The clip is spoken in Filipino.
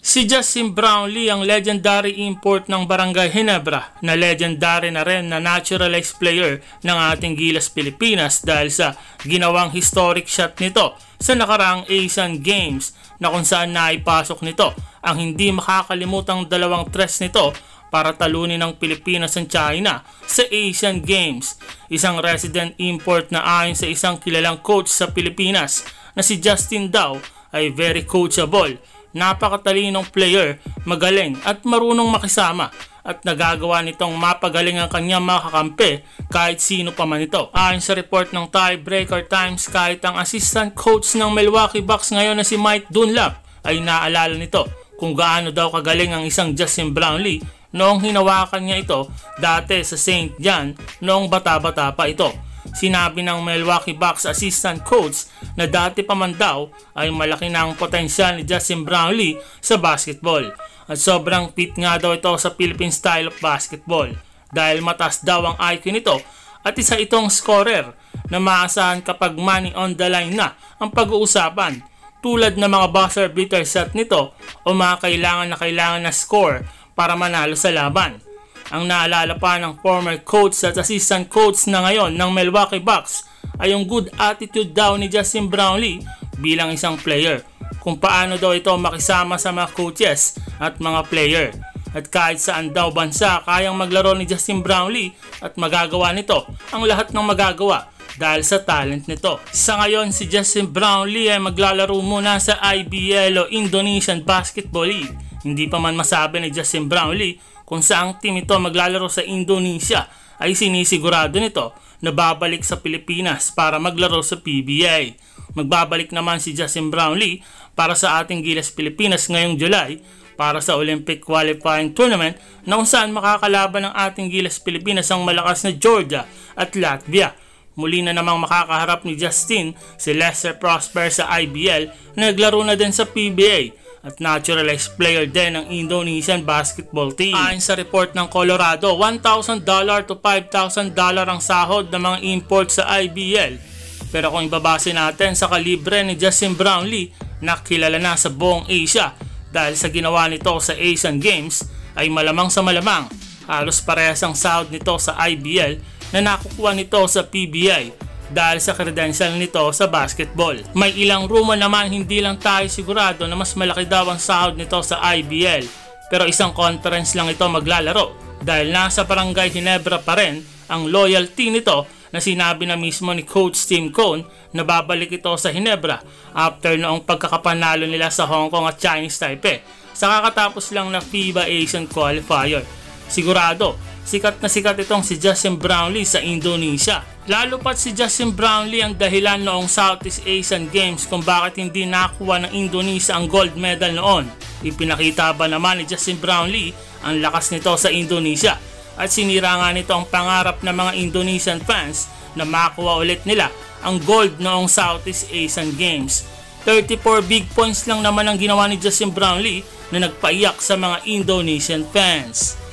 Si Justin Brownlee ang legendary import ng Barangay Ginebra na legendary na rin na naturalized player ng ating Gilas Pilipinas dahil sa ginawang historic shot nito sa nakaraang Asian Games na kung saan naipasok nito ang hindi makakalimutang dalawang tres nito para talunin ng Pilipinas ang China sa Asian Games. Isang resident import na ayon sa isang kilalang coach sa Pilipinas na si Justin daw ay very coachable. Napakatalinong player, magaling at marunong makisama at nagagawa nitong mapagaling ang kanyang mga kakampi kahit sino pa man ito. Ayon sa report ng Tiebreaker Times, kahit ang assistant coach ng Milwaukee Bucks ngayon na si Mike Dunlap ay naalala nito kung gaano daw kagaling ang isang Justin Brownlee noong hinawakan niya ito dati sa St. John noong bata-bata pa ito. Sinabi ng Milwaukee Bucks assistant coach na dati pa man daw ay malaki na ang potensyal ni Justin Brownlee sa basketball at sobrang fit nga daw ito sa Philippine style of basketball dahil mataas daw ang IQ nito at isa itong scorer na maasahan kapag money on the line na ang pag-uusapan tulad ng mga buzzer beater shot nito o mga kailangan na score para manalo sa laban. Ang naalala pa ng former coach at assistant coach na ngayon ng Milwaukee Bucks ay yung good attitude daw ni Justin Brownlee bilang isang player, kung paano daw ito makisama sa mga coaches at mga player. At kahit saan daw bansa kayang maglaro ni Justin Brownlee at magagawa nito ang lahat ng magagawa dahil sa talent nito. Sa ngayon, si Justin Brownlee ay maglalaro muna sa IBL o Indonesian Basketball League. Hindi pa man masabi ni Justin Brownlee kung saang team ito maglalaro sa Indonesia, ay sinisigurado nito na babalik sa Pilipinas para maglaro sa PBA. Magbabalik naman si Justin Brownlee para sa ating Gilas Pilipinas ngayong July para sa Olympic Qualifying Tournament na kung saan makakalaban ng ating Gilas Pilipinas ang malakas na Georgia at Latvia. Muli na namang makakaharap ni Justin si Lester Prosper sa IBL na naglaro na din sa PBA at naturalized player din ng Indonesian basketball team. Ayon sa report ng Colorado, $1,000 to $5,000 ang sahod ng mga import sa IBL. Pero kung ibabase natin sa kalibre ni Justin Brownlee na kilala na sa buong Asia dahil sa ginawa nito sa Asian Games, ay malamang sa malamang halos parehas ang sahod nito sa IBL na nakukuha nito sa PBA dahil sa credential nito sa basketball. May ilang rumor naman hindi lang tayo sigurado na mas malaki daw ang sahod nito sa IBL, pero isang conference lang ito maglalaro dahil nasa Barangay Ginebra pa rin ang loyalty nito na sinabi na mismo ni Coach Tim Cone na babalik ito sa Ginebra after noong pagkakapanalo nila sa Hong Kong at Chinese Taipei sa kakatapos lang na FIBA Asian Qualifier. Sigurado, sikat na sikat itong si Justin Brownlee sa Indonesia. Lalo pat si Justin Brownlee ang dahilan noong Southeast Asian Games kung bakit hindi nakuha ng Indonesia ang gold medal noon. Ipinakita ba naman ni Justin Brownlee ang lakas nito sa Indonesia at sinira nga nito ang pangarap ng mga Indonesian fans na makuha ulit nila ang gold noong Southeast Asian Games. 34 big points lang naman ang ginawa ni Justin Brownlee na nagpaiyak sa mga Indonesian fans.